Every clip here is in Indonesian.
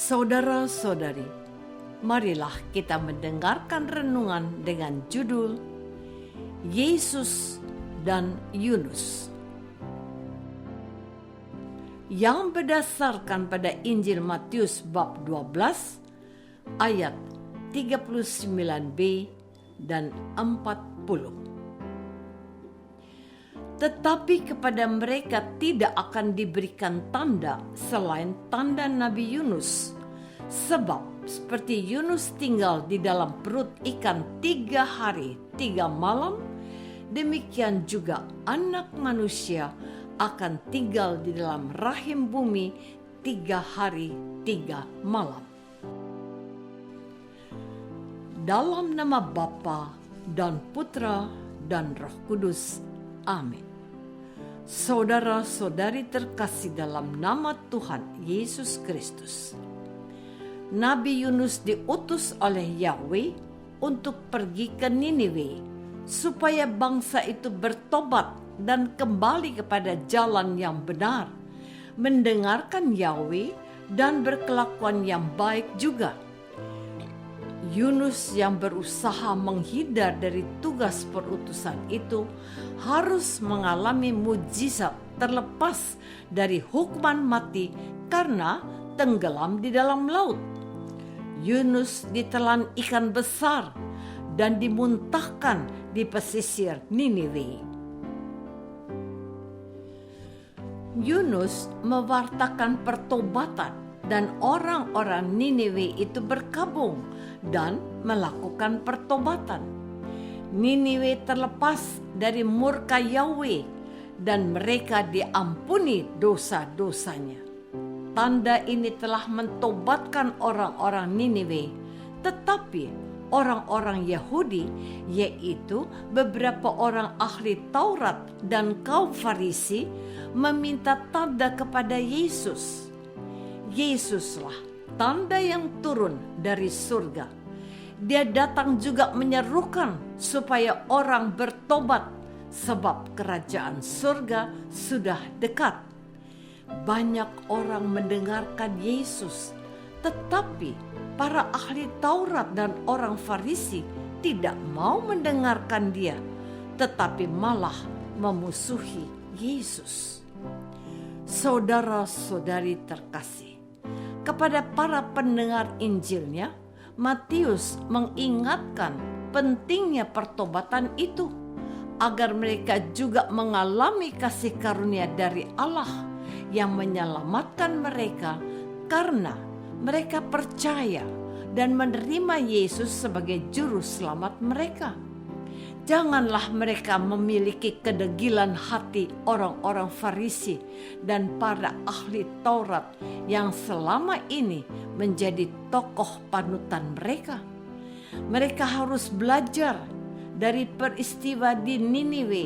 Saudara-saudari, marilah kita mendengarkan renungan dengan judul Yesus dan Yunus, yang berdasarkan pada Injil Matius bab 12 ayat 39b dan 40. Tetapi kepada mereka tidak akan diberikan tanda selain tanda Nabi Yunus. Sebab seperti Yunus tinggal di dalam perut ikan 3 hari 3 malam, demikian juga Anak Manusia akan tinggal di dalam rahim bumi 3 hari 3 malam. Dalam nama Bapa dan Putra dan Roh Kudus. Amin. Saudara-saudari terkasih dalam nama Tuhan Yesus Kristus, Nabi Yunus diutus oleh Yahweh untuk pergi ke Niniwe supaya bangsa itu bertobat dan kembali kepada jalan yang benar, mendengarkan Yahweh dan berkelakuan yang baik juga. Yunus yang berusaha menghindar dari tugas perutusan itu harus mengalami mujizat terlepas dari hukuman mati karena tenggelam di dalam laut. Yunus ditelan ikan besar dan dimuntahkan di pesisir Niniwe. Yunus mewartakan pertobatan dan orang-orang Niniwe itu berkabung dan melakukan pertobatan. Niniwe terlepas dari murka Yahweh dan mereka diampuni dosa-dosanya. Tanda ini telah mentobatkan orang-orang Niniwe, tetapi orang-orang Yahudi, yaitu beberapa orang ahli Taurat dan kaum Farisi, meminta tanda kepada Yesus. Yesuslah tanda yang turun dari surga. Dia datang juga menyerukan supaya orang bertobat, sebab kerajaan surga sudah dekat. Banyak orang mendengarkan Yesus, tetapi para ahli Taurat dan orang Farisi tidak mau mendengarkan dia, tetapi malah memusuhi Yesus. Saudara-saudari terkasih, kepada para pendengar Injilnya, Matius mengingatkan pentingnya pertobatan itu, agar mereka juga mengalami kasih karunia dari Allah yang menyelamatkan mereka karena mereka percaya dan menerima Yesus sebagai juru selamat mereka. Janganlah mereka memiliki kedegilan hati orang-orang Farisi dan para ahli Taurat yang selama ini menjadi tokoh panutan mereka. Mereka harus belajar dari peristiwa di Niniwe.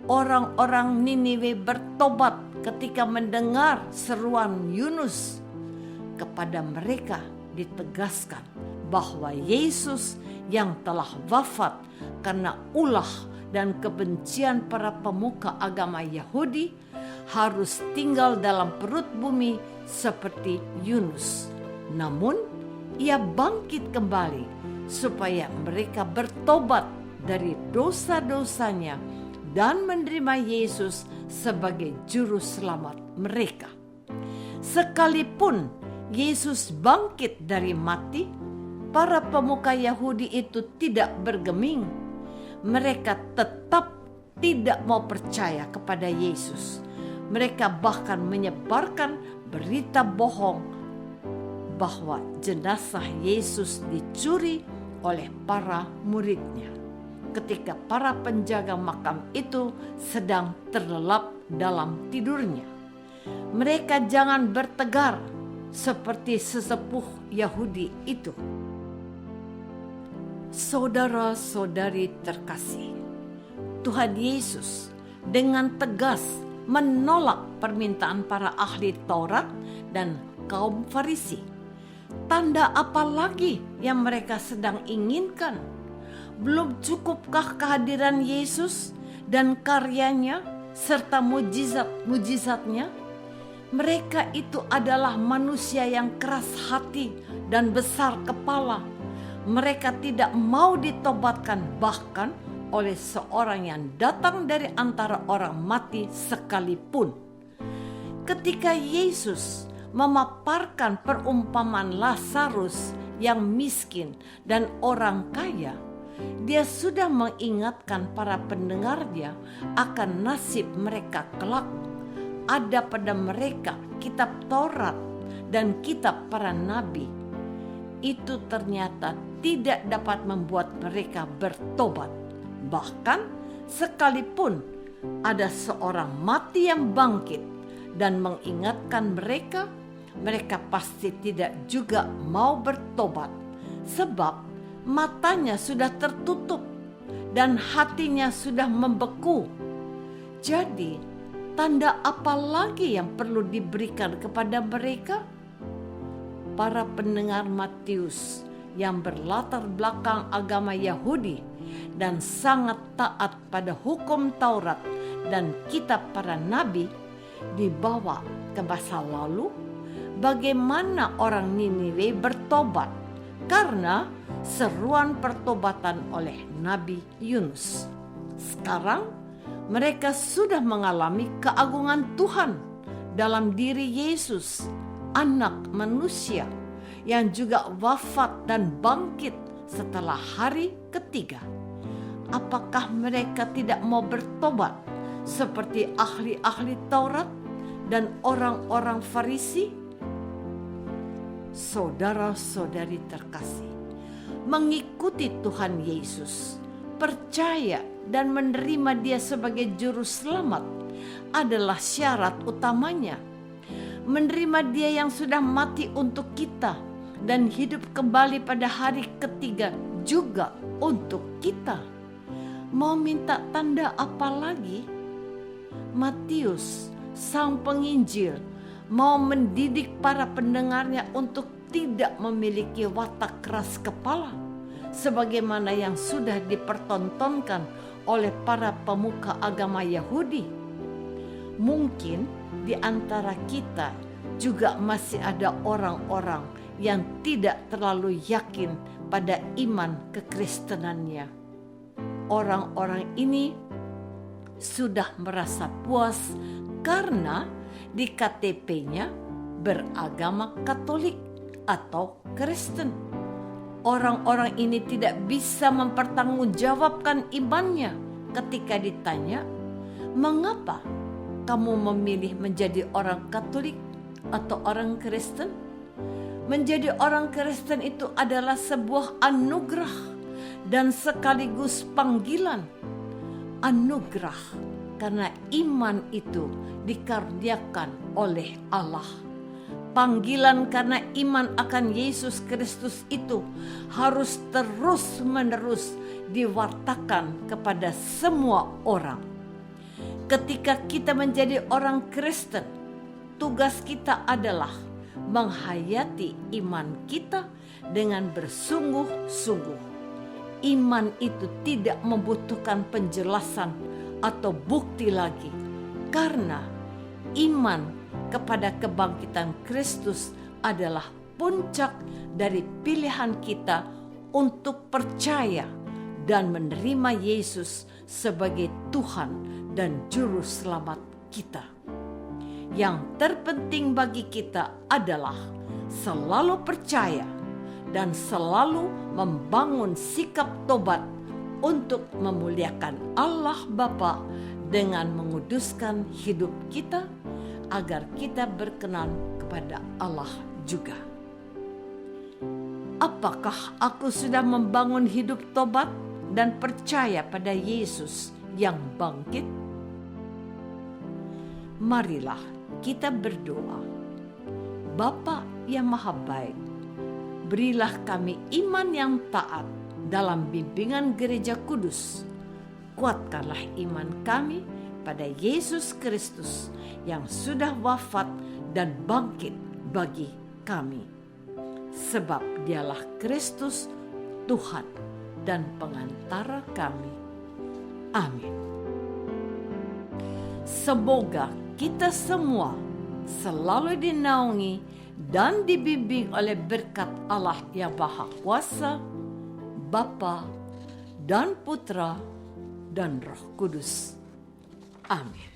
Orang-orang Niniwe bertobat ketika mendengar seruan Yunus. Kepada mereka ditegaskan bahwa Yesus yang telah wafat karena ulah dan kebencian para pemuka agama Yahudi harus tinggal dalam perut bumi seperti Yunus. Namun ia bangkit kembali supaya mereka bertobat dari dosa-dosanya dan menerima Yesus sebagai juru selamat mereka. Sekalipun Yesus bangkit dari mati, para pemuka Yahudi itu tidak bergeming. Mereka tetap tidak mau percaya kepada Yesus. Mereka bahkan menyebarkan berita bohong bahwa jenazah Yesus dicuri oleh para muridnya ketika para penjaga makam itu sedang terlelap dalam tidurnya. Mereka jangan bertegar seperti sesepuh Yahudi itu. Saudara-saudari terkasih, Tuhan Yesus dengan tegas menolak permintaan para ahli Taurat dan kaum Farisi. Tanda apa lagi yang mereka sedang inginkan? Belum cukupkah kehadiran Yesus dan karyanya serta mujizat-mujizatnya? Mereka itu adalah manusia yang keras hati dan besar kepala. Mereka tidak mau ditobatkan bahkan oleh seorang yang datang dari antara orang mati sekalipun. Ketika Yesus memaparkan perumpamaan Lazarus yang miskin dan orang kaya, dia sudah mengingatkan para pendengarnya akan nasib mereka kelak. Ada pada mereka kitab Taurat dan kitab para nabi. Itu ternyata tidak dapat membuat mereka bertobat. Bahkan sekalipun ada seorang mati yang bangkit dan mengingatkan mereka, mereka pasti tidak juga mau bertobat. Sebab matanya sudah tertutup dan hatinya sudah membeku. Jadi, tanda apa lagi yang perlu diberikan kepada mereka? Para pendengar Matius yang berlatar belakang agama Yahudi dan sangat taat pada hukum Taurat dan kitab para nabi dibawa ke masa lalu, bagaimana orang Niniwe bertobat karena seruan pertobatan oleh Nabi Yunus. Sekarang mereka sudah mengalami keagungan Tuhan dalam diri Yesus, anak manusia yang juga wafat dan bangkit setelah hari ketiga. Apakah mereka tidak mau bertobat seperti ahli-ahli Taurat dan orang-orang Farisi? Saudara-saudari terkasih, mengikuti Tuhan Yesus, percaya dan menerima Dia sebagai juru selamat adalah syarat utamanya. Menerima Dia yang sudah mati untuk kita dan hidup kembali pada hari ketiga juga untuk kita. Mau minta tanda apa lagi? Matius, sang penginjil, mau mendidik para pendengarnya untuk tidak memiliki watak keras kepala, sebagaimana yang sudah dipertontonkan oleh para pemuka agama Yahudi. Mungkin di antara kita juga masih ada orang-orang yang tidak terlalu yakin pada iman kekristenannya. Orang-orang ini sudah merasa puas karena di KTP-nya beragama Katolik atau Kristen. Orang-orang ini tidak bisa mempertanggungjawabkan imannya ketika ditanya, "Mengapa kamu memilih menjadi orang Katolik atau orang Kristen?" Menjadi orang Kristen itu adalah sebuah anugerah dan sekaligus panggilan. Anugerah karena iman itu dikaruniakan oleh Allah. Panggilan karena iman akan Yesus Kristus itu harus terus-menerus diwartakan kepada semua orang. Ketika kita menjadi orang Kristen, tugas kita adalah menghayati iman kita dengan bersungguh-sungguh. Iman itu tidak membutuhkan penjelasan atau bukti lagi, karena iman kepada kebangkitan Kristus adalah puncak dari pilihan kita untuk percaya dan menerima Yesus sebagai Tuhan dan Juru Selamat kita. Yang terpenting bagi kita adalah selalu percaya dan selalu membangun sikap tobat untuk memuliakan Allah Bapa dengan menguduskan hidup kita agar kita berkenan kepada Allah juga. Apakah aku sudah membangun hidup tobat dan percaya pada Yesus yang bangkit? Marilah kita berdoa. Bapa yang Maha Baik, berilah kami iman yang taat dalam bimbingan Gereja Kudus. Kuatkanlah iman kami pada Yesus Kristus yang sudah wafat dan bangkit bagi kami. Sebab Dialah Kristus, Tuhan dan pengantara kami. Amin. Semoga kita semua selalu dinaungi dan dibimbing oleh berkat Allah yang Maha Kuasa, Bapa dan Putra dan Roh Kudus. Amin.